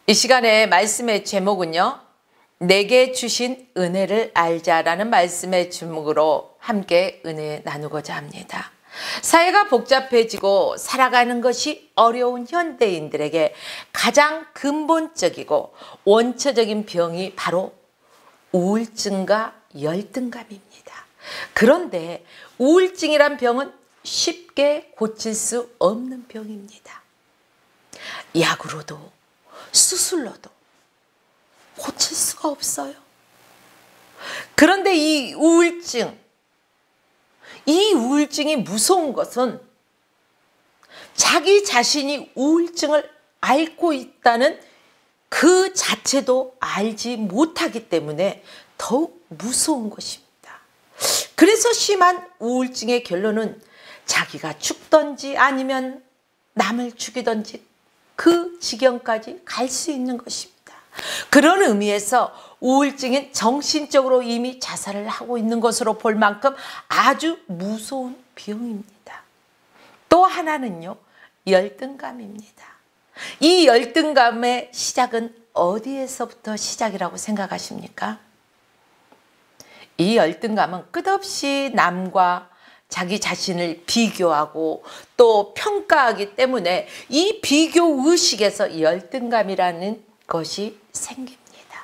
이 시간에 말씀의 제목은요, 내게 주신 은혜를 알자라는 말씀의 제목으로 함께 은혜 나누고자 합니다. 사회가 복잡해지고 살아가는 것이 어려운 현대인들에게 가장 근본적이고 원초적인 병이 바로 우울증과 열등감입니다. 그런데 우울증이란 병은 쉽게 고칠 수 없는 병입니다. 약으로도 수술로도 고칠 수가 없어요. 그런데 이 우울증이 무서운 것은 자기 자신이 우울증을 앓고 있다는 그 자체도 알지 못하기 때문에 더욱 무서운 것입니다. 그래서 심한 우울증의 결론은 자기가 죽든지 아니면 남을 죽이든지 그 지경까지 갈 수 있는 것입니다. 그런 의미에서 우울증은 정신적으로 이미 자살을 하고 있는 것으로 볼 만큼 아주 무서운 병입니다. 또 하나는요, 열등감입니다. 이 열등감의 시작은 어디에서부터 시작이라고 생각하십니까? 이 열등감은 끝없이 남과 자기 자신을 비교하고 또 평가하기 때문에 이 비교 의식에서 열등감이라는 것이 생깁니다.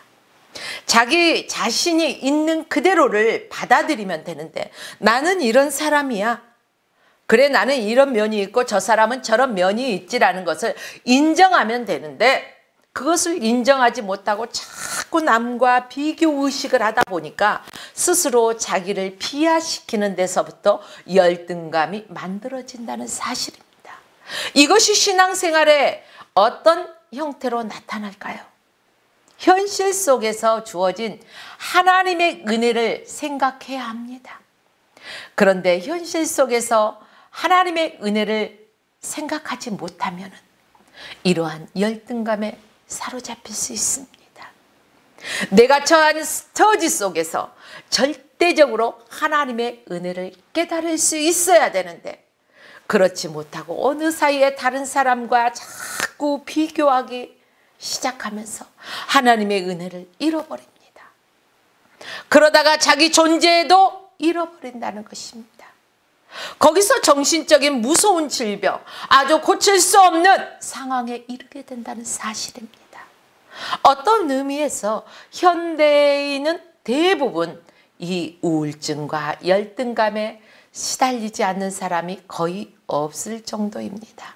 자기 자신이 있는 그대로를 받아들이면 되는데, 나는 이런 사람이야. 그래, 나는 이런 면이 있고 저 사람은 저런 면이 있지라는 것을 인정하면 되는데, 그것을 인정하지 못하고 자꾸 남과 비교 의식을 하다 보니까 스스로 자기를 비하시키는 데서부터 열등감이 만들어진다는 사실입니다. 이것이 신앙생활에 어떤 형태로 나타날까요? 현실 속에서 주어진 하나님의 은혜를 생각해야 합니다. 그런데 현실 속에서 하나님의 은혜를 생각하지 못하면 이러한 열등감에 사로잡힐 수 있습니다. 내가 처한 처지 속에서 절대적으로 하나님의 은혜를 깨달을 수 있어야 되는데, 그렇지 못하고 어느 사이에 다른 사람과 자꾸 비교하기 시작하면서 하나님의 은혜를 잃어버립니다. 그러다가 자기 존재도 잃어버린다는 것입니다. 거기서 정신적인 무서운 질병, 아주 고칠 수 없는 상황에 이르게 된다는 사실입니다. 어떤 의미에서 현대인은 대부분 이 우울증과 열등감에 시달리지 않는 사람이 거의 없을 정도입니다.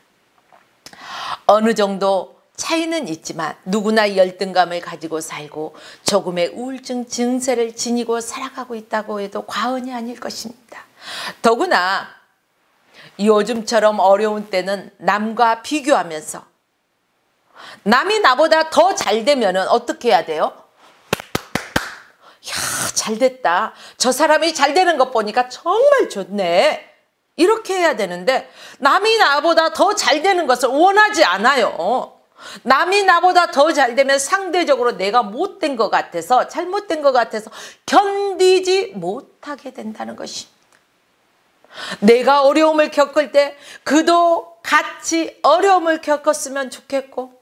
어느 정도 차이는 있지만 누구나 열등감을 가지고 살고 조금의 우울증 증세를 지니고 살아가고 있다고 해도 과언이 아닐 것입니다. 더구나 요즘처럼 어려운 때는 남과 비교하면서 남이 나보다 더 잘 되면 어떻게 해야 돼요? 야, 잘 됐다. 저 사람이 잘 되는 것 보니까 정말 좋네. 이렇게 해야 되는데, 남이 나보다 더 잘 되는 것을 원하지 않아요. 남이 나보다 더 잘 되면 상대적으로 내가 못된 것 같아서, 잘못된 것 같아서 견디지 못하게 된다는 것입니다. 내가 어려움을 겪을 때 그도 같이 어려움을 겪었으면 좋겠고,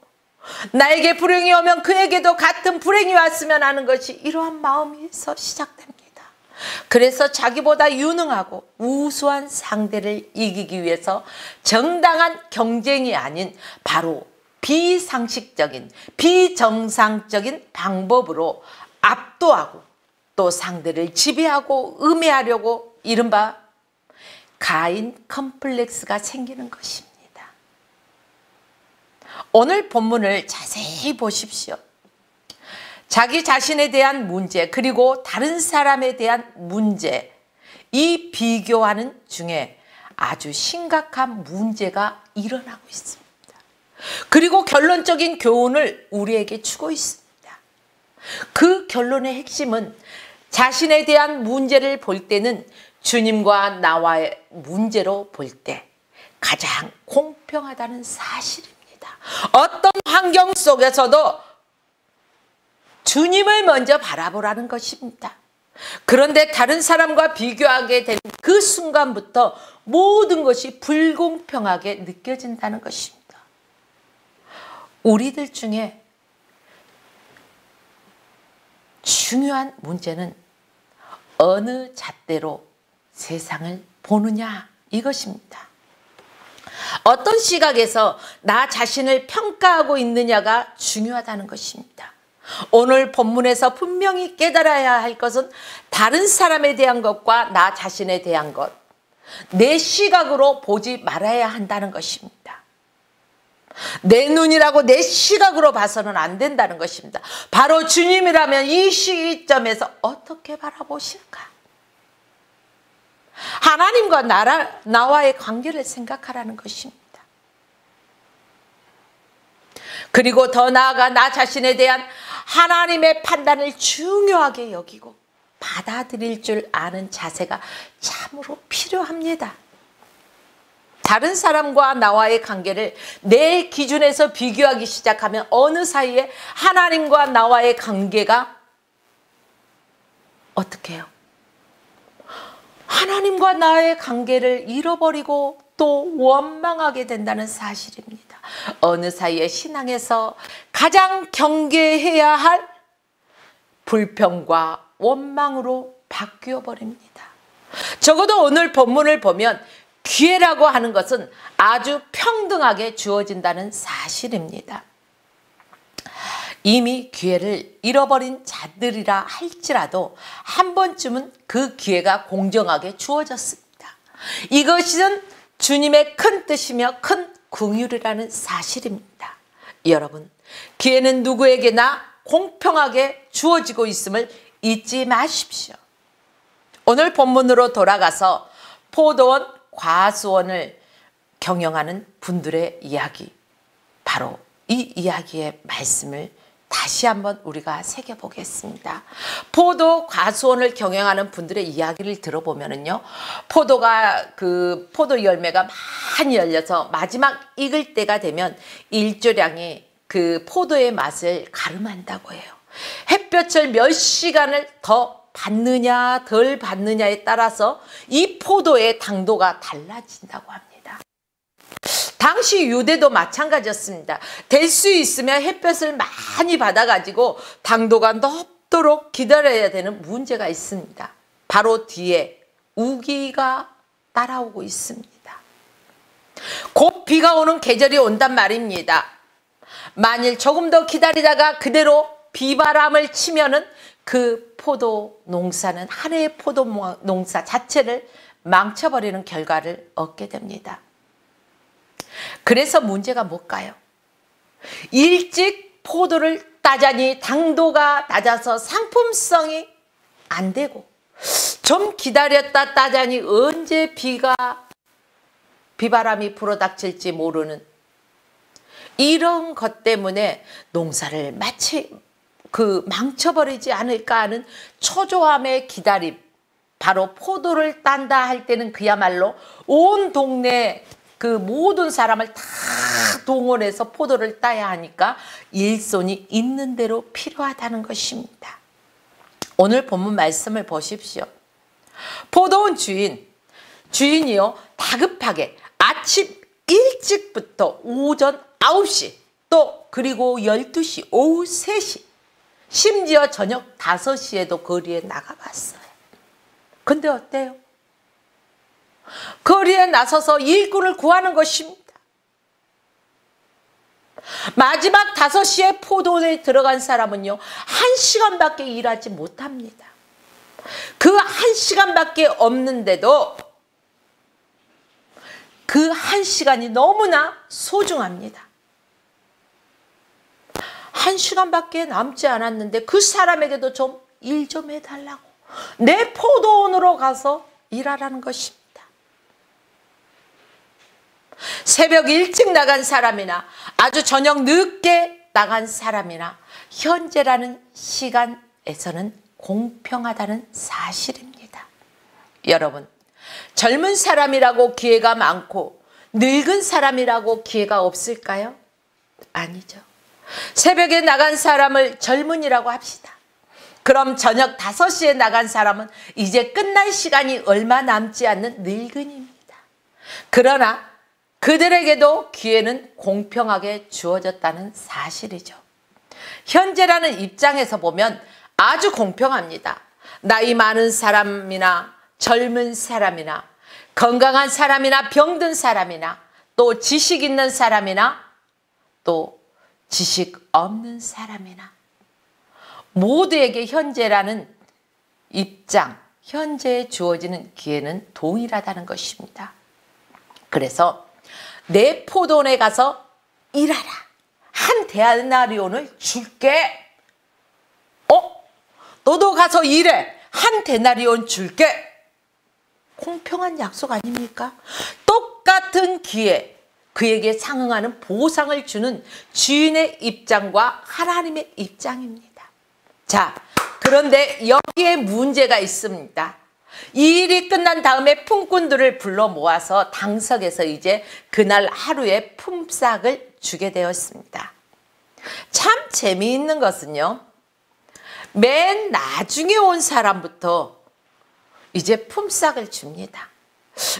나에게 불행이 오면 그에게도 같은 불행이 왔으면 하는 것이 이러한 마음에서 시작됩니다. 그래서 자기보다 유능하고 우수한 상대를 이기기 위해서 정당한 경쟁이 아닌 바로 비상식적인, 비정상적인 방법으로 압도하고 또 상대를 지배하고 음해하려고 이른바 가인 컴플렉스가 생기는 것입니다. 오늘 본문을 자세히 보십시오. 자기 자신에 대한 문제, 그리고 다른 사람에 대한 문제, 이 비교하는 중에 아주 심각한 문제가 일어나고 있습니다. 그리고 결론적인 교훈을 우리에게 주고 있습니다. 그 결론의 핵심은 자신에 대한 문제를 볼 때는 주님과 나와의 문제로 볼 때 가장 공평하다는 사실입니다. 어떤 환경 속에서도 주님을 먼저 바라보라는 것입니다. 그런데 다른 사람과 비교하게 된 그 순간부터 모든 것이 불공평하게 느껴진다는 것입니다. 우리들 중에 중요한 문제는 어느 잣대로 세상을 보느냐 이것입니다. 어떤 시각에서 나 자신을 평가하고 있느냐가 중요하다는 것입니다. 오늘 본문에서 분명히 깨달아야 할 것은 다른 사람에 대한 것과 나 자신에 대한 것, 내 시각으로 보지 말아야 한다는 것입니다. 내 눈이라고 내 시각으로 봐서는 안 된다는 것입니다. 바로 주님이라면 이 시점에서 어떻게 바라보실까? 하나님과 나와의 관계를 생각하라는 것입니다. 그리고 더 나아가 나 자신에 대한 하나님의 판단을 중요하게 여기고 받아들일 줄 아는 자세가 참으로 필요합니다. 다른 사람과 나와의 관계를 내 기준에서 비교하기 시작하면 어느 사이에 하나님과 나와의 관계가 어떻게 해요? 하나님과 나의 관계를 잃어버리고 또 원망하게 된다는 사실입니다. 어느 사이에 신앙에서 가장 경계해야 할 불평과 원망으로 바뀌어 버립니다. 적어도 오늘 본문을 보면 기회라고 하는 것은 아주 평등하게 주어진다는 사실입니다. 이미 기회를 잃어버린 자들이라 할지라도 한 번쯤은 그 기회가 공정하게 주어졌습니다. 이것은 주님의 큰 뜻이며 큰 긍휼이라는 사실입니다. 여러분, 기회는 누구에게나 공평하게 주어지고 있음을 잊지 마십시오. 오늘 본문으로 돌아가서 포도원, 과수원을 경영하는 분들의 이야기, 바로 이 이야기의 말씀을 다시 한번 우리가 새겨보겠습니다. 포도 과수원을 경영하는 분들의 이야기를 들어보면은요, 포도가 그 포도 열매가 많이 열려서 마지막 익을 때가 되면 일조량이 그 포도의 맛을 가름한다고 해요. 햇볕을 몇 시간을 더 받느냐 덜 받느냐에 따라서 이 포도의 당도가 달라진다고 합니다. 당시 유대도 마찬가지였습니다. 될 수 있으면 햇볕을 많이 받아가지고 당도가 높도록 기다려야 되는 문제가 있습니다. 바로 뒤에 우기가 따라오고 있습니다. 곧 비가 오는 계절이 온단 말입니다. 만일 조금 더 기다리다가 그대로 비바람을 치면은 그 포도 농사는 한 해의 포도 농사 자체를 망쳐버리는 결과를 얻게 됩니다. 그래서 문제가 뭘까요? 일찍 포도를 따자니 당도가 낮아서 상품성이 안 되고, 좀 기다렸다 따자니 언제 비바람이 불어닥칠지 모르는 이런 것 때문에 농사를 마치 망쳐버리지 않을까 하는 초조함의 기다림, 바로 포도를 딴다 할 때는 그야말로 온 동네 그 모든 사람을 다 동원해서 포도를 따야 하니까 일손이 있는 대로 필요하다는 것입니다. 오늘 본문 말씀을 보십시오. 포도원 주인이요, 다급하게 아침 일찍부터 오전 9시 또 그리고 12시, 오후 3시, 심지어 저녁 5시에도 거리에 나가봤어요. 근데 어때요? 거리에 나서서 일꾼을 구하는 것입니다. 마지막 5시에 포도원에 들어간 사람은요, 1시간밖에 일하지 못합니다. 그 1시간밖에 없는데도 그 1시간이 너무나 소중합니다. 1시간밖에 남지 않았는데 그 사람에게도 좀 일 좀 해달라고, 내 포도원으로 가서 일하라는 것입니다. 새벽 일찍 나간 사람이나 아주 저녁 늦게 나간 사람이나 현재라는 시간에서는 공평하다는 사실입니다. 여러분, 젊은 사람이라고 기회가 많고 늙은 사람이라고 기회가 없을까요? 아니죠. 새벽에 나간 사람을 젊은이라고 합시다. 그럼 저녁 5시에 나간 사람은 이제 끝날 시간이 얼마 남지 않는 늙은이입니다. 그러나 그들에게도 기회는 공평하게 주어졌다는 사실이죠. 현재라는 입장에서 보면 아주 공평합니다. 나이 많은 사람이나 젊은 사람이나 건강한 사람이나 병든 사람이나 또 지식 있는 사람이나 또 지식 없는 사람이나 모두에게 현재라는 입장, 현재에 주어지는 기회는 동일하다는 것입니다. 그래서 내 포도원에 가서 일하라. 한 데나리온을 줄게. 너도 가서 일해. 한 데나리온 줄게. 공평한 약속 아닙니까? 똑같은 기회, 그에게 상응하는 보상을 주는 주인의 입장과 하나님의 입장입니다. 자, 그런데 여기에 문제가 있습니다. 이 일이 끝난 다음에 품꾼들을 불러 모아서 당석에서 이제 그날 하루에 품삯을 주게 되었습니다. 참 재미있는 것은요, 맨 나중에 온 사람부터 이제 품삯을 줍니다.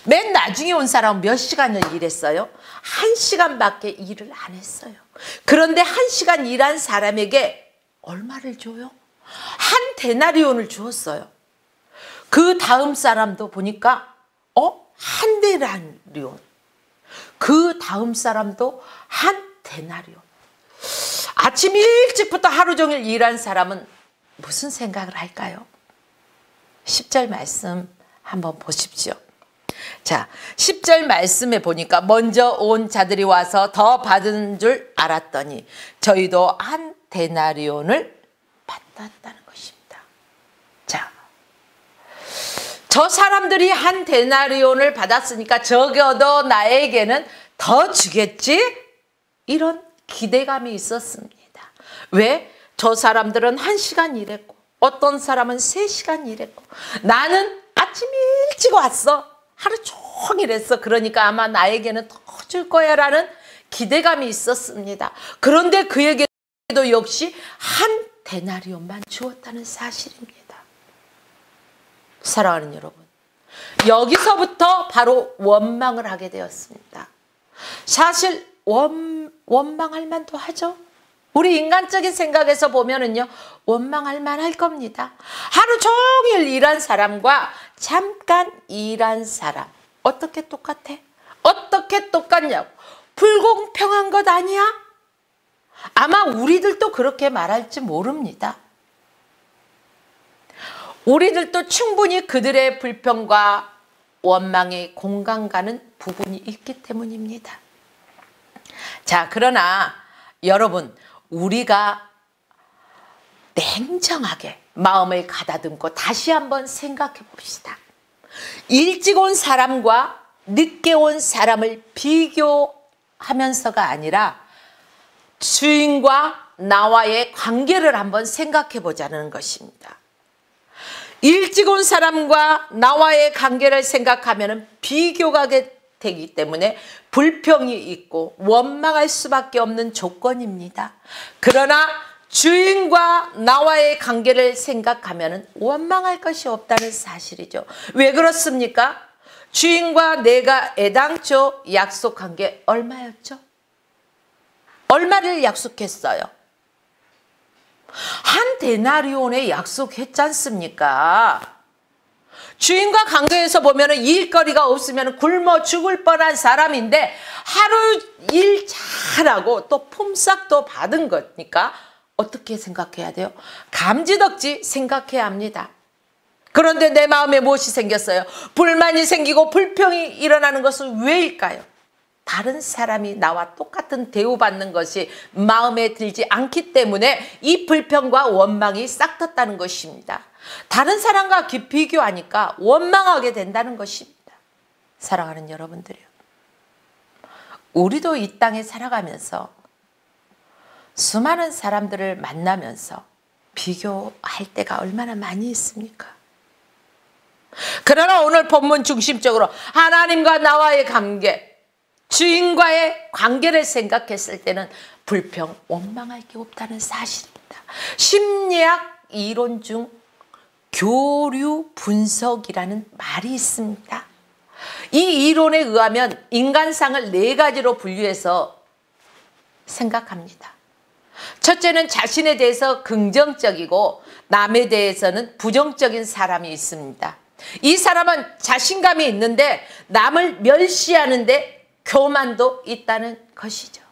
맨 나중에 온 사람은 몇 시간을 일했어요? 1시간밖에 일을 안 했어요. 그런데 1시간 일한 사람에게 얼마를 줘요? 한 데나리온을 주었어요. 그 다음 사람도 보니까 한 데나리온. 그 다음 사람도 한 데나리온. 아침 일찍부터 하루 종일 일한 사람은 무슨 생각을 할까요? 10절 말씀 한번 보십시오. 자, 10절 말씀에 보니까 먼저 온 자들이 와서 더 받은 줄 알았더니 저희도 한 데나리온을 받았다는 것입니다. 자, 저 사람들이 한 데나리온을 받았으니까 적어도 나에게는 더 주겠지? 이런 기대감이 있었습니다. 왜? 저 사람들은 1시간 일했고 어떤 사람은 3시간 일했고 나는 아침 일찍 왔어. 하루 종일 했어. 그러니까 아마 나에게는 더 줄 거야 라는 기대감이 있었습니다. 그런데 그에게도 역시 한 데나리온만 주었다는 사실입니다. 사랑하는 여러분, 여기서부터 바로 원망을 하게 되었습니다. 사실 원망할 만도 하죠. 우리 인간적인 생각에서 보면은요, 원망할 만할 겁니다. 하루 종일 일한 사람과 잠깐 일한 사람, 어떻게 똑같아? 어떻게 똑같냐고. 불공평한 것 아니야? 아마 우리들도 그렇게 말할지 모릅니다. 우리들도 충분히 그들의 불평과 원망에 공감 가는 부분이 있기 때문입니다. 자, 그러나 여러분, 우리가 냉정하게 마음을 가다듬고 다시 한번 생각해 봅시다. 일찍 온 사람과 늦게 온 사람을 비교하면서가 아니라 주인과 나와의 관계를 한번 생각해 보자는 것입니다. 일찍 온 사람과 나와의 관계를 생각하면 비교가 되기 때문에 불평이 있고 원망할 수밖에 없는 조건입니다. 그러나 주인과 나와의 관계를 생각하면 원망할 것이 없다는 사실이죠. 왜 그렇습니까? 주인과 내가 애당초 약속한 게 얼마였죠? 얼마를 약속했어요? 한 데나리온에 약속했지 않습니까? 주인과 관계에서 보면 일거리가 없으면 굶어 죽을 뻔한 사람인데 하루 일 잘하고 또 품삯도 받은 거니까 어떻게 생각해야 돼요? 감지덕지 생각해야 합니다. 그런데 내 마음에 무엇이 생겼어요? 불만이 생기고 불평이 일어나는 것은 왜일까요? 다른 사람이 나와 똑같은 대우받는 것이 마음에 들지 않기 때문에 이 불평과 원망이 싹 텄다는 것입니다. 다른 사람과 비교하니까 원망하게 된다는 것입니다. 사랑하는 여러분들이요, 우리도 이 땅에 살아가면서 수많은 사람들을 만나면서 비교할 때가 얼마나 많이 있습니까? 그러나 오늘 본문 중심적으로 하나님과 나와의 관계, 주인과의 관계를 생각했을 때는 불평, 원망할 게 없다는 사실입니다. 심리학 이론 중 교류 분석이라는 말이 있습니다. 이 이론에 의하면 인간상을 4가지로 분류해서 생각합니다. 첫째는 자신에 대해서 긍정적이고 남에 대해서는 부정적인 사람이 있습니다. 이 사람은 자신감이 있는데 남을 멸시하는데 교만도 있다는 것이죠.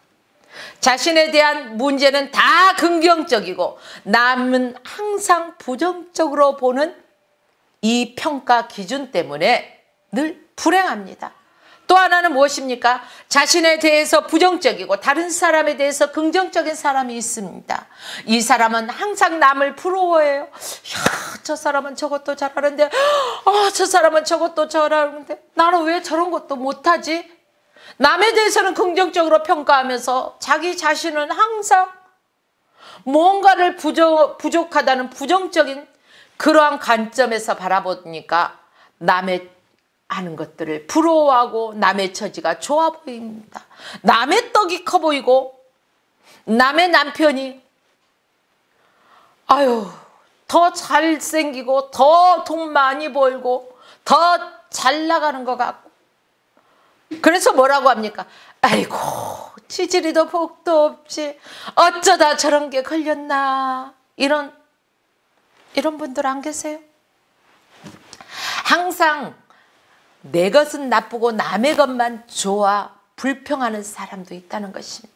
자신에 대한 문제는 다 긍정적이고 남은 항상 부정적으로 보는 이 평가 기준 때문에 늘 불행합니다. 또 하나는 무엇입니까? 자신에 대해서 부정적이고 다른 사람에 대해서 긍정적인 사람이 있습니다. 이 사람은 항상 남을 부러워해요. 야, 저 사람은 저것도 잘하는데, 저 사람은 저것도 잘하는데 나는 왜 저런 것도 못하지? 남에 대해서는 긍정적으로 평가하면서 자기 자신은 항상 뭔가를 부족하다는 부정적인 그러한 관점에서 바라보니까 남의 하는 것들을 부러워하고 남의 처지가 좋아 보입니다. 남의 떡이 커 보이고 남의 남편이 더 잘생기고 더 돈 많이 벌고 더 잘 나가는 것 같고, 그래서 뭐라고 합니까? 아이고, 지지리도 복도 없지 어쩌다 저런 게 걸렸나. 이런 분들 안 계세요? 항상 내 것은 나쁘고 남의 것만 좋아 불평하는 사람도 있다는 것입니다.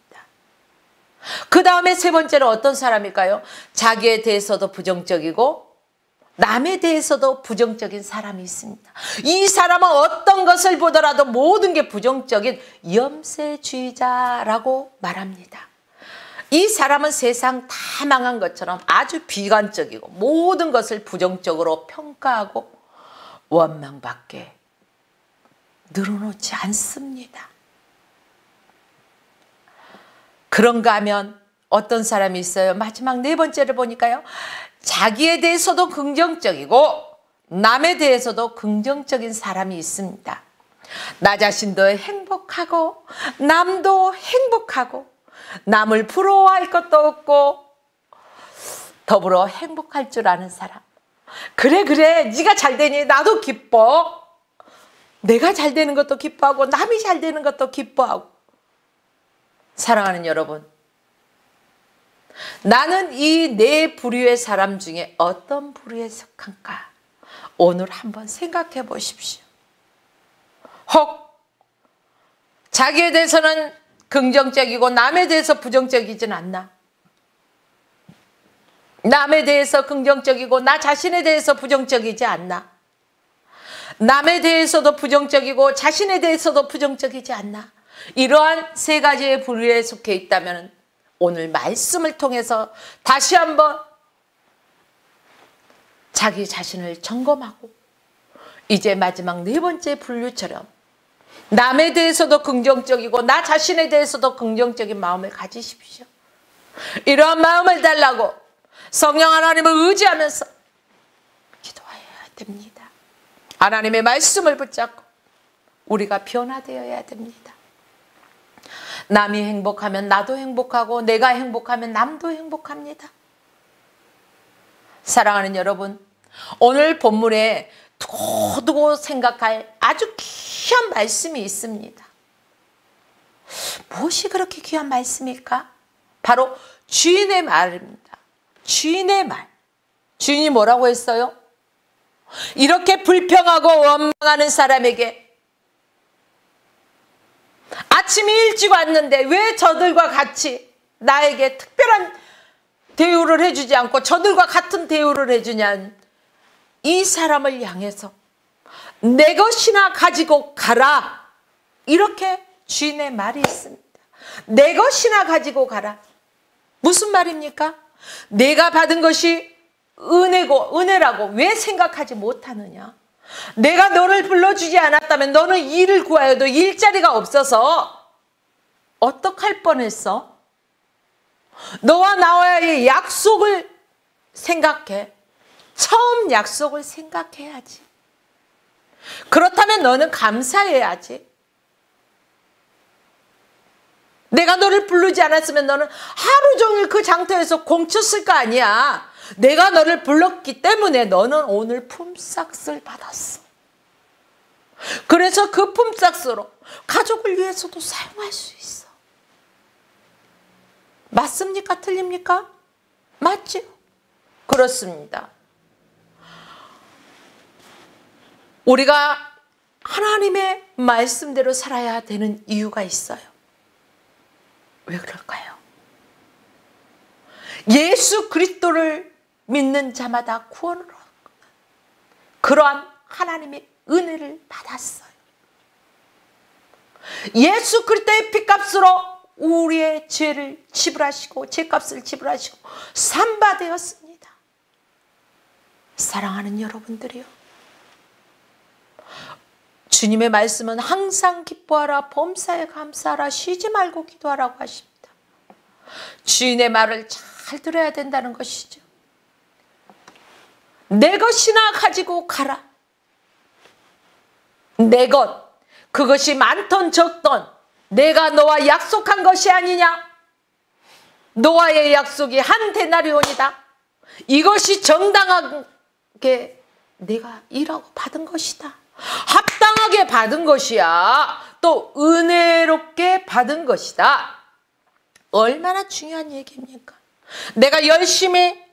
그 다음에 세 번째는 어떤 사람일까요? 자기에 대해서도 부정적이고 남에 대해서도 부정적인 사람이 있습니다. 이 사람은 어떤 것을 보더라도 모든 게 부정적인 염세주의자라고 말합니다. 이 사람은 세상 다 망한 것처럼 아주 비관적이고 모든 것을 부정적으로 평가하고 원망밖에 늘어놓지 않습니다. 그런가 하면 어떤 사람이 있어요? 마지막 네 번째를 보니까요, 자기에 대해서도 긍정적이고 남에 대해서도 긍정적인 사람이 있습니다. 나 자신도 행복하고 남도 행복하고 남을 부러워할 것도 없고 더불어 행복할 줄 아는 사람. 그래 네가 잘 되니 나도 기뻐. 내가 잘 되는 것도 기뻐하고 남이 잘 되는 것도 기뻐하고. 사랑하는 여러분, 나는 이 네 부류의 사람 중에 어떤 부류에 속한가? 오늘 한번 생각해 보십시오. 혹 자기에 대해서는 긍정적이고 남에 대해서 부정적이진 않나? 남에 대해서 긍정적이고 나 자신에 대해서 부정적이지 않나? 남에 대해서도 부정적이고 자신에 대해서도 부정적이지 않나? 이러한 세 가지의 부류에 속해 있다면 오늘 말씀을 통해서 다시 한번 자기 자신을 점검하고 이제 마지막 네 번째 분류처럼 남에 대해서도 긍정적이고 나 자신에 대해서도 긍정적인 마음을 가지십시오. 이러한 마음을 달라고 성령 하나님을 의지하면서 기도해야 됩니다. 하나님의 말씀을 붙잡고 우리가 변화되어야 됩니다. 남이 행복하면 나도 행복하고 내가 행복하면 남도 행복합니다. 사랑하는 여러분, 오늘 본문에 두고두고 생각할 아주 귀한 말씀이 있습니다. 무엇이 그렇게 귀한 말씀일까? 바로 주인의 말입니다. 주인의 말. 주인이 뭐라고 했어요? 이렇게 불평하고 원망하는 사람에게 아침이 일찍 왔는데 왜 저들과 같이 나에게 특별한 대우를 해주지 않고 저들과 같은 대우를 해주냐. 이 사람을 향해서 내 것이나 가지고 가라. 이렇게 주인의 말이 있습니다. 내 것이나 가지고 가라. 무슨 말입니까? 내가 받은 것이 은혜라고 왜 생각하지 못하느냐? 내가 너를 불러주지 않았다면 너는 일을 구하여도 일자리가 없어서 어떡할 뻔했어? 너와 나와의 약속을 생각해. 처음 약속을 생각해야지. 그렇다면 너는 감사해야지. 내가 너를 부르지 않았으면 너는 하루 종일 그 장터에서 공쳤을 거 아니야. 내가 너를 불렀기 때문에 너는 오늘 품삯을 받았어. 그래서 그 품삯으로 가족을 위해서도 사용할 수 있어. 맞습니다. 맞습니까? 틀립니까? 맞죠? 그렇습니다. 우리가 하나님의 말씀대로 살아야 되는 이유가 있어요. 왜 그럴까요? 예수 그리스도를 믿는 자마다 구원을 얻는 그러한 하나님의 은혜를 받았어요. 예수 그리스도의 피값으로 우리의 죄를 지불하시고 죄값을 지불하시고 산바되었습니다. 사랑하는 여러분들이요, 주님의 말씀은 항상 기뻐하라, 범사에 감사하라, 쉬지 말고 기도하라고 하십니다. 주인의 말을 잘 들어야 된다는 것이죠. 내 것이나 가지고 가라. 내 것, 그것이 많던 적던 내가 너와 약속한 것이 아니냐. 너와의 약속이 한 데나리온이다. 이것이 정당하게 내가 일하고 받은 것이다. 합당하게 받은 것이야. 또 은혜롭게 받은 것이다. 얼마나 중요한 얘기입니까? 내가 열심히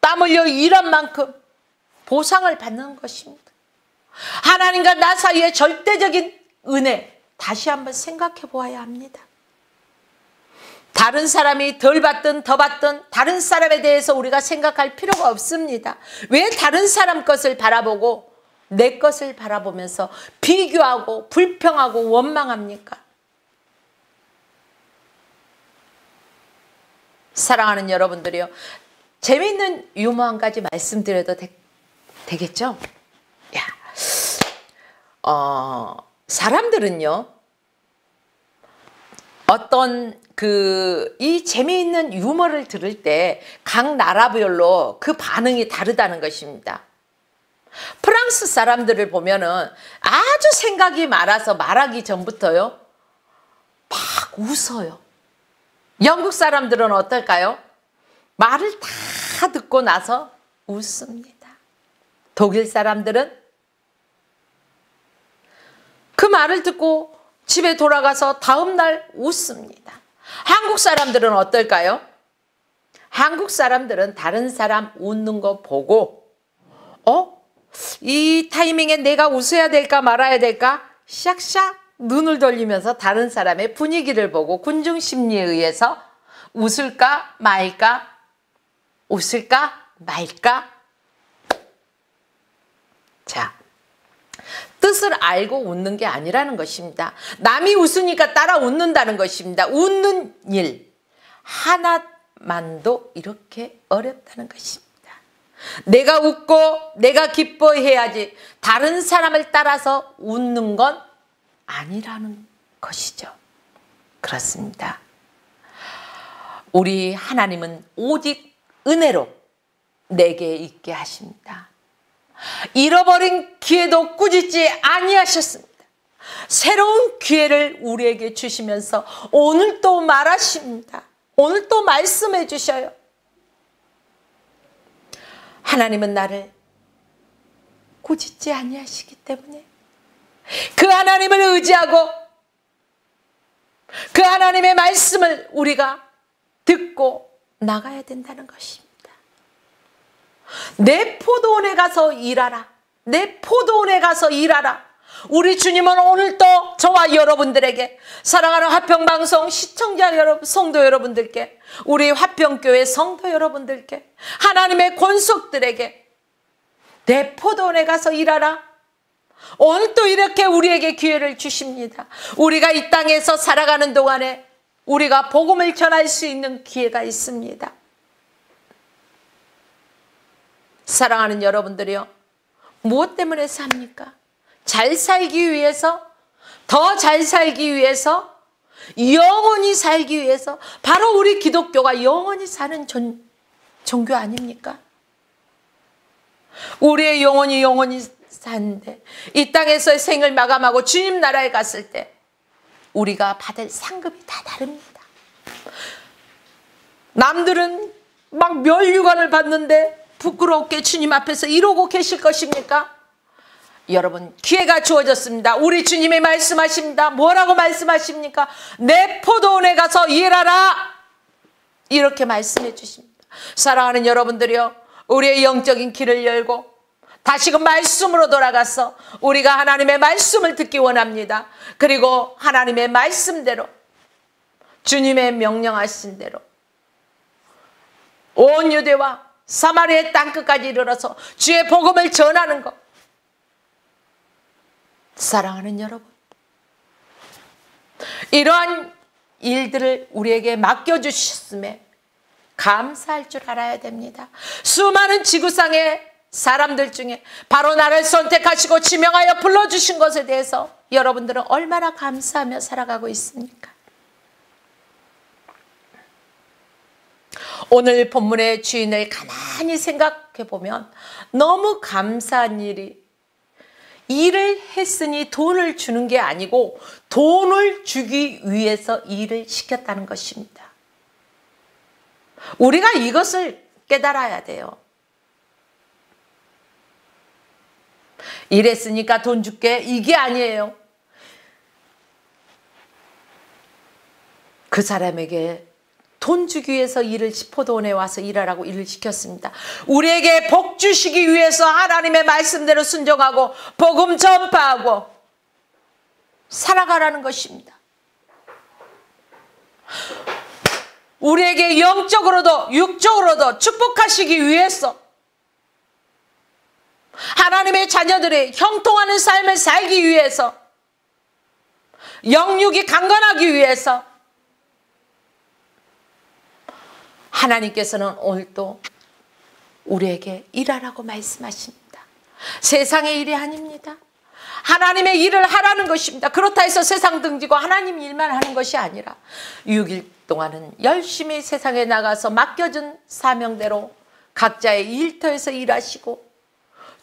땀 흘려 일한 만큼 보상을 받는 것입니다. 하나님과 나 사이의 절대적인 은혜, 다시 한번 생각해 보아야 합니다. 다른 사람이 덜 받든 더 받든 다른 사람에 대해서 우리가 생각할 필요가 없습니다. 왜 다른 사람 것을 바라보고 내 것을 바라보면서 비교하고 불평하고 원망합니까? 사랑하는 여러분들이요, 재미있는 유머 한 가지 말씀드려도 되겠죠? 사람들은요, 어떤 이 재미있는 유머를 들을 때 각 나라별로 그 반응이 다르다는 것입니다. 프랑스 사람들을 보면은 아주 생각이 많아서 말하기 전부터요, 막 웃어요. 영국 사람들은 어떨까요? 말을 다 듣고 나서 웃습니다. 독일 사람들은 그 말을 듣고 집에 돌아가서 다음날 웃습니다. 한국 사람들은 어떨까요? 한국 사람들은 다른 사람 웃는 거 보고 이 타이밍에 내가 웃어야 될까 말아야 될까 샥샥 눈을 돌리면서 다른 사람의 분위기를 보고 군중심리에 의해서 웃을까 말까, 웃을까 말까. 자, 뜻을 알고 웃는 게 아니라는 것입니다. 남이 웃으니까 따라 웃는다는 것입니다. 웃는 일 하나만도 이렇게 어렵다는 것입니다. 내가 웃고 내가 기뻐해야지 다른 사람을 따라서 웃는 건 아니라는 것이죠. 그렇습니다. 우리 하나님은 오직 은혜로 내게 있게 하십니다. 잃어버린 기회도 꾸짖지 아니하셨습니다. 새로운 기회를 우리에게 주시면서 오늘 또 말하십니다. 오늘 또 말씀해 주셔요. 하나님은 나를 꾸짖지 아니하시기 때문에 그 하나님을 의지하고 그 하나님의 말씀을 우리가 듣고 나가야 된다는 것입니다. 내 포도원에 가서 일하라. 내 포도원에 가서 일하라. 우리 주님은 오늘도 저와 여러분들에게, 사랑하는 화평방송 시청자 여러분, 성도 여러분들께, 우리 화평교회 성도 여러분들께, 하나님의 권속들에게 내 포도원에 가서 일하라. 오늘 또 이렇게 우리에게 기회를 주십니다. 우리가 이 땅에서 살아가는 동안에 우리가 복음을 전할 수 있는 기회가 있습니다. 사랑하는 여러분들이요, 무엇 때문에 삽니까? 잘 살기 위해서, 더 잘 살기 위해서, 영원히 살기 위해서. 바로 우리 기독교가 영원히 사는 종교 아닙니까? 우리의 영원히 사는데 이 땅에서의 생을 마감하고 주님 나라에 갔을 때 우리가 받을 상급이 다 다릅니다. 남들은 막 면류관을 받는데 부끄럽게 주님 앞에서 이러고 계실 것입니까? 여러분, 기회가 주어졌습니다. 우리 주님이 말씀하십니다. 뭐라고 말씀하십니까? 내 포도원에 가서 일하라. 이렇게 말씀해 주십니다. 사랑하는 여러분들이요, 우리의 영적인 길을 열고 다시금 말씀으로 돌아가서 우리가 하나님의 말씀을 듣기 원합니다. 그리고 하나님의 말씀대로, 주님의 명령하신 대로 온 유대와 사마리아의 땅끝까지 이르러서 주의 복음을 전하는 것. 사랑하는 여러분, 이러한 일들을 우리에게 맡겨주셨음에 감사할 줄 알아야 됩니다. 수많은 지구상의 사람들 중에 바로 나를 선택하시고 지명하여 불러주신 것에 대해서 여러분들은 얼마나 감사하며 살아가고 있습니까? 오늘 본문의 주인을 가만히 생각해 보면 너무 감사한 일을 했으니 돈을 주는 게 아니고 돈을 주기 위해서 일을 시켰다는 것입니다. 우리가 이것을 깨달아야 돼요. 일했으니까 돈 줄게, 이게 아니에요. 그 사람에게 돈 주기 위해서 시포도원에 와서 일하라고 일을 시켰습니다. 우리에게 복 주시기 위해서 하나님의 말씀대로 순종하고 복음 전파하고 살아가라는 것입니다. 우리에게 영적으로도 육적으로도 축복하시기 위해서, 하나님의 자녀들이 형통하는 삶을 살기 위해서, 영육이 강건하기 위해서 하나님께서는 오늘도 우리에게 일하라고 말씀하십니다. 세상의 일이 아닙니다. 하나님의 일을 하라는 것입니다. 그렇다 해서 세상 등지고 하나님 일만 하는 것이 아니라 6일 동안은 열심히 세상에 나가서 맡겨준 사명대로 각자의 일터에서 일하시고,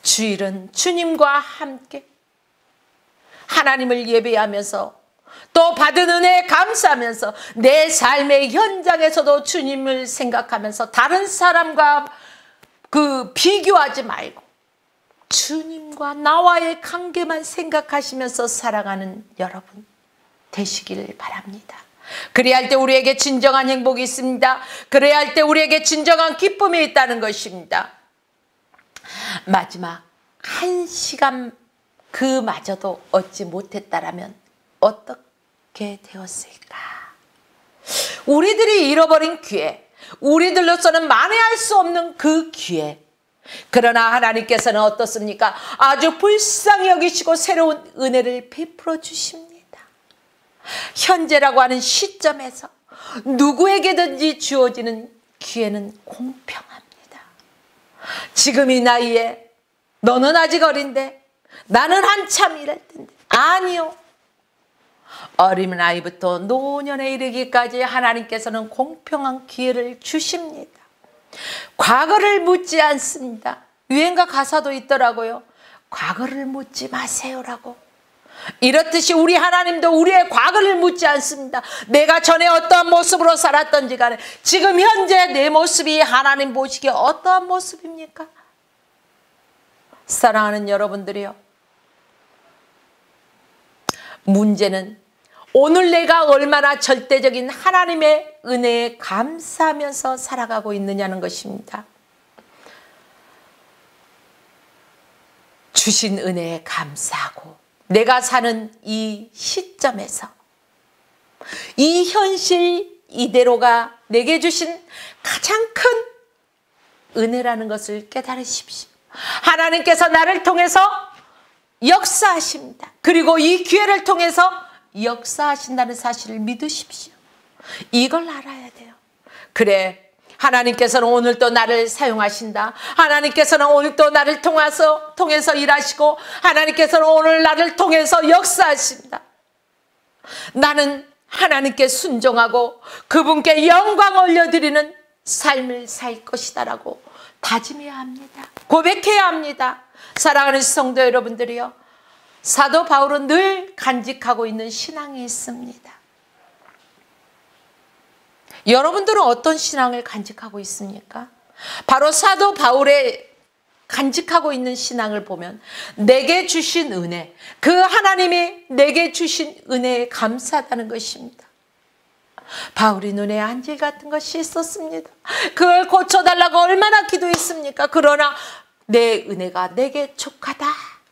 주일은 주님과 함께 하나님을 예배하면서 또 받은 은혜에 감사하면서 내 삶의 현장에서도 주님을 생각하면서 다른 사람과 비교하지 말고 주님과 나와의 관계만 생각하시면서 살아가는 여러분 되시길 바랍니다. 그래야 할 때 우리에게 진정한 행복이 있습니다. 그래야 할 때 우리에게 진정한 기쁨이 있다는 것입니다. 마지막 1시간 그마저도 얻지 못했다라면 어떻게 되었을까? 우리들이 잃어버린 기회, 우리들로서는 만회할 수 없는 그 기회. 그러나 하나님께서는 어떻습니까? 아주 불쌍히 여기시고 새로운 은혜를 베풀어 주십니다. 현재라고 하는 시점에서 누구에게든지 주어지는 기회는 공평합니다. 지금 이 나이에 너는 아직 어린데 나는 한참 이럴 텐데. 아니요. 어린아이부터 노년에 이르기까지 하나님께서는 공평한 기회를 주십니다. 과거를 묻지 않습니다. 유행가 가사도 있더라고요. 과거를 묻지 마세요라고. 이렇듯이 우리 하나님도 우리의 과거를 묻지 않습니다. 내가 전에 어떠한 모습으로 살았던지 간에 지금 현재 내 모습이 하나님 보시기에 어떠한 모습입니까? 사랑하는 여러분들이요, 문제는 오늘 내가 얼마나 절대적인 하나님의 은혜에 감사하면서 살아가고 있느냐는 것입니다. 주신 은혜에 감사하고 내가 사는 이 시점에서 이 현실 이대로가 내게 주신 가장 큰 은혜라는 것을 깨달으십시오. 하나님께서 나를 통해서 역사하십니다. 그리고 이 기회를 통해서 역사하신다는 사실을 믿으십시오. 이걸 알아야 돼요. 그래, 하나님께서는 오늘 또 나를 사용하신다. 하나님께서는 오늘 또 나를 통해서 일하시고 하나님께서는 오늘 나를 통해서 역사하신다. 나는 하나님께 순종하고 그분께 영광 올려드리는 삶을 살 것이다라고 다짐해야 합니다. 고백해야 합니다. 사랑하는 성도 여러분들이요, 사도 바울은 늘 간직하고 있는 신앙이 있습니다. 여러분들은 어떤 신앙을 간직하고 있습니까? 바로 사도 바울의 간직하고 있는 신앙을 보면 내게 주신 은혜, 그 하나님이 내게 주신 은혜에 감사하다는 것입니다. 바울이 눈에 안질 같은 것이 있었습니다. 그걸 고쳐달라고 얼마나 기도했습니까? 그러나 내 은혜가 내게 족하다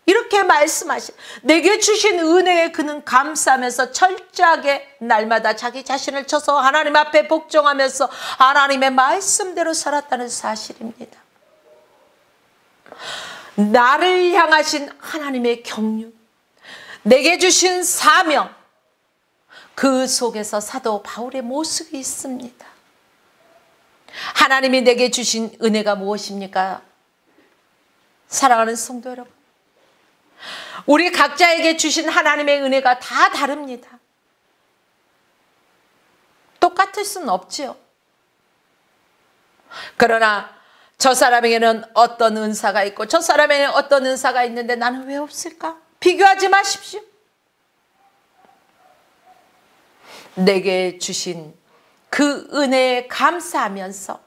이렇게 말씀하신, 내게 주신 은혜에 그는 감사하면서 철저하게 날마다 자기 자신을 쳐서 하나님 앞에 복종하면서 하나님의 말씀대로 살았다는 사실입니다. 나를 향하신 하나님의 경륜, 내게 주신 사명, 그 속에서 사도 바울의 모습이 있습니다. 하나님이 내게 주신 은혜가 무엇입니까? 사랑하는 성도 여러분, 우리 각자에게 주신 하나님의 은혜가 다 다릅니다. 똑같을 수는 없지요. 그러나 저 사람에게는 어떤 은사가 있고 저 사람에게는 어떤 은사가 있는데 나는 왜 없을까? 비교하지 마십시오. 내게 주신 그 은혜에 감사하면서,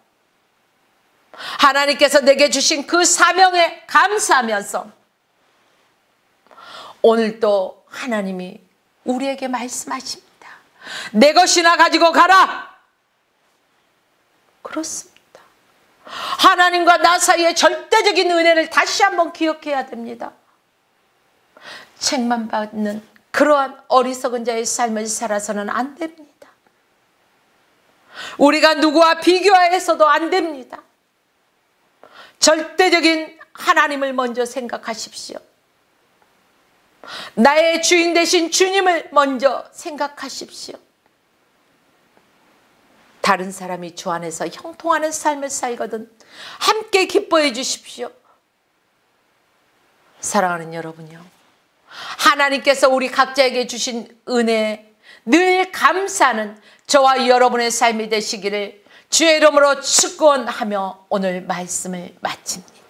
하나님께서 내게 주신 그 사명에 감사하면서, 오늘도 하나님이 우리에게 말씀하십니다. 내 것이나 가지고 가라. 그렇습니다. 하나님과 나 사이의 절대적인 은혜를 다시 한번 기억해야 됩니다. 책만 받는 그러한 어리석은 자의 삶을 살아서는 안 됩니다. 우리가 누구와 비교해서도 안 됩니다. 절대적인 하나님을 먼저 생각하십시오. 나의 주인 되신 주님을 먼저 생각하십시오. 다른 사람이 주 안에서 형통하는 삶을 살거든 함께 기뻐해 주십시오. 사랑하는 여러분요, 하나님께서 우리 각자에게 주신 은혜에 늘 감사하는 저와 여러분의 삶이 되시기를 주의 이름으로 축원하며 오늘 말씀을 마칩니다.